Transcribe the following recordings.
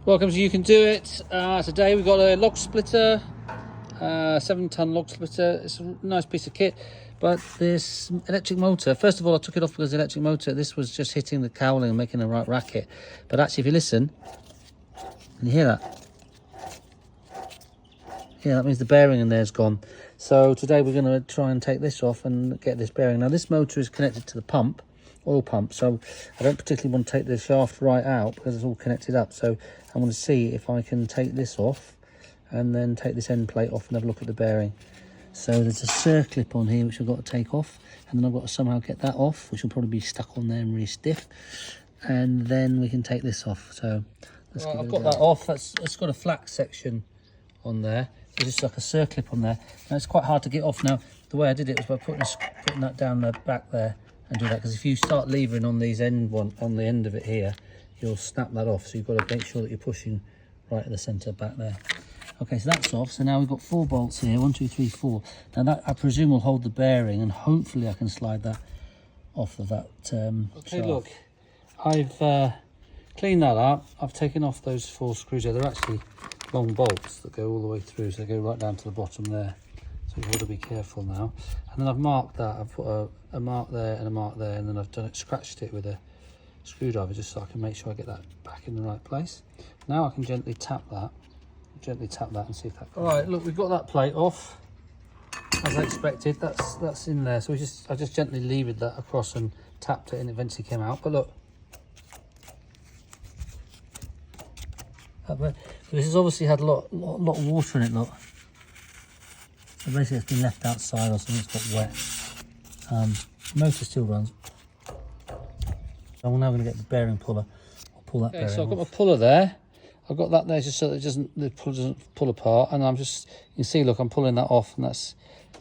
Welcome to You Can Do It. Today we've got a log splitter, 7-ton log splitter. It's a nice piece of kit, but this electric motor, first of all I took it off because the electric motor, this was just hitting the cowling and making the right racket. But actually if you listen, can you hear that? Yeah, that means the bearing in there's gone. So today we're going to try and take this off and get this bearing. Now this motor is connected to the pump, oil pump, so I don't particularly want to take the shaft right out because it's all connected up. So I want to see if I can take this off and then take this end plate off and have a look at the bearing. So there's a circlip on here which I've got to take off, and then I've got to somehow get that off, which will probably be stuck on there and really stiff, and then we can take this off. So let's I've got that off. It's got a flat section on there. So just like a circlip on there. Now it's quite hard to get off. Now the way I did it was by putting that down the back there and do that, because if you start levering on these on the end of it here, you'll snap that off. So you've got to make sure that you're pushing right at the centre back there. Okay, so that's off. So now we've got 4 bolts here, 1, 2, 3, 4. Now that I presume will hold the bearing, and hopefully I can slide that off of that okay, shaft. Look, I've cleaned that up. I've taken off those 4 screws there. They're actually long bolts that go all the way through, so they go right down to the bottom there. So you've got to be careful now. And then I've marked that. I've put a mark there and a mark there, and then I've scratched it with a screwdriver just so I can make sure I get that back in the right place. Now I can gently tap that and see if that comes. All right, look, we've got that plate off as I expected. That's in there. So I just gently levered that across and tapped it, and it eventually came out. But look, this has obviously had a lot of water in it. Look, so basically it's been left outside or something. It's got wet. Motor still runs. So I'm now going to get the bearing puller. I'll pull that bearing off. So I've got my puller there. I've got that there just so that the puller doesn't pull apart. And I'm just, you can see, look, I'm pulling that off, and that's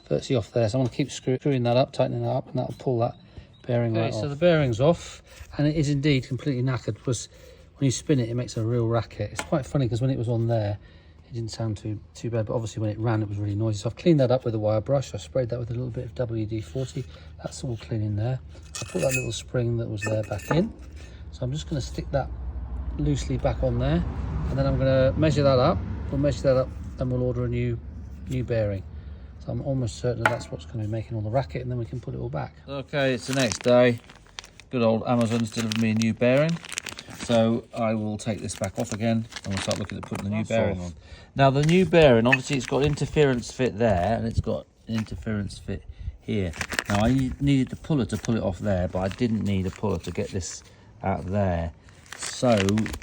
virtually off there. So I'm going to keep screwing that up, tightening that up, and that'll pull that bearing right off. So the bearing's off, and it is indeed completely knackered, because when you spin it, it makes a real racket. It's quite funny because when it was on there, it didn't sound too bad, but obviously when it ran, it was really noisy. So I've cleaned that up with a wire brush. I sprayed that with a little bit of WD-40. That's all clean in there. I put that little spring that was there back in. So I'm just going to stick that loosely back on there, and then I'm going to measure that up. We'll measure that up, and we'll order a new bearing. So I'm almost certain that's what's going to be making all the racket, and then we can put it all back. Okay, it's the next day. Good old Amazon's delivered me a new bearing. So I will take this back off again, and we'll start looking at putting the new bearing on. Now the new bearing, obviously it's got interference fit there, and it's got an interference fit here. Now I needed the puller to pull it off there, but I didn't need a puller to get this out there. So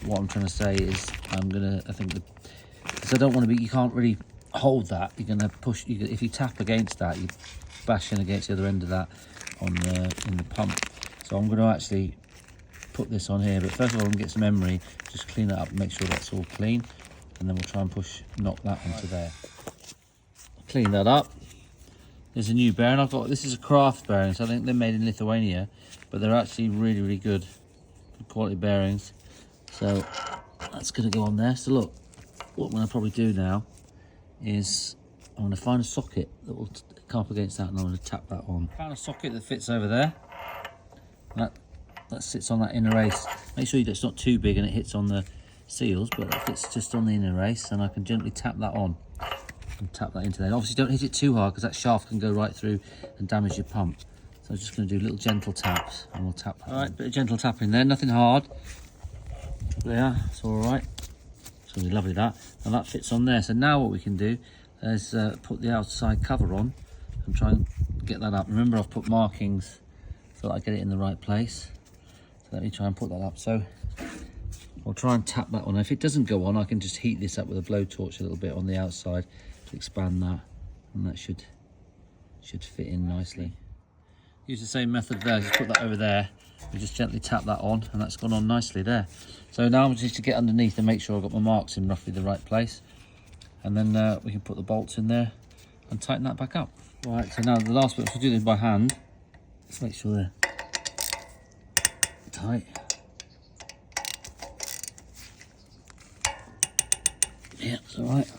what I'm trying to say is because I don't want to be, you can't really hold that. You're going to push, if you tap against that, you're bashing against the other end of that in the pump. So I'm going to actually put this on here, but first of all I'm going to get some emery, just clean it up and make sure that's all clean, and then we'll try and knock that onto there. Clean that up. There's a new bearing I've got. This is a craft bearing, so I think they're made in Lithuania, but they're actually really good quality bearings. So that's going to go on there. So look, what I'm going to probably do now is I'm going to find a socket that will come up against that, and I'm going to tap that on. Found a socket that fits over there. That sits on that inner race. Make sure it's not too big and it hits on the seals, but it fits just on the inner race, and I can gently tap that on and tap that into there. And obviously don't hit it too hard, because that shaft can go right through and damage your pump. So I'm just going to do little gentle taps, and we'll tap that. All right, bit of gentle tapping there, nothing hard. There, it's all right. It's going to be lovely that. And that fits on there. So now what we can do is put the outside cover on and try and get that up. Remember, I've put markings so that I get it in the right place. So let me try and put that up. So I'll try and tap that on. If it doesn't go on, I can just heat this up with a blowtorch a little bit on the outside to expand that, and that should fit in nicely. Use the same method there. Just put that over there. We just gently tap that on, and that's gone on nicely there. So now I'm just to get underneath and make sure I've got my marks in roughly the right place, and then we can put the bolts in there and tighten that back up. Right. So now the last bit, we'll do this by hand. Let's make sure they're tight. Yeah, it's all right.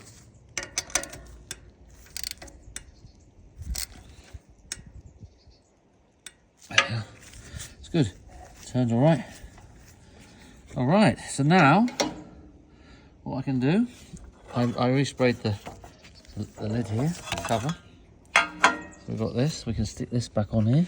There we go. It's good. Turns all right. All right. So now what I can do, I resprayed the lid here, the cover. So we've got this, we can stick this back on here.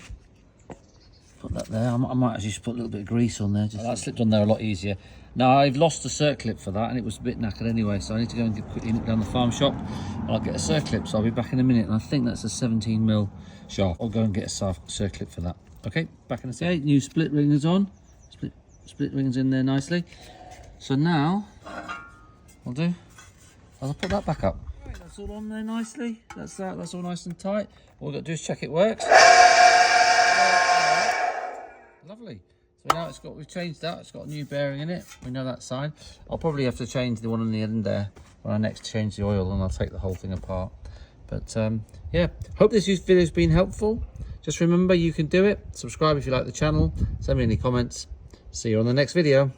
Put that there. I might actually just put a little bit of grease on there. That slipped on there a lot easier. Now I've lost a circlip for that and it was a bit knackered anyway, so I need to go and quickly nip down the farm shop and I'll get a circlip, so I'll be back in a minute, and I think that's a 17mm shaft. I'll go and get a circlip for that. Okay, back in a second. Okay, new split ring is on. Split rings in there nicely. So now, I'll put that back up. Right, that's all on there nicely. That's all nice and tight. All we've got to do is check it works. Lovely. So now we've changed that. It's got a new bearing in it. We know that side. I'll probably have to change the one on the end there when I next change the oil, and I'll take the whole thing apart. But yeah, hope this video's been helpful. Just remember, you can do it. Subscribe if you like the channel. Send me any comments. See you on the next video.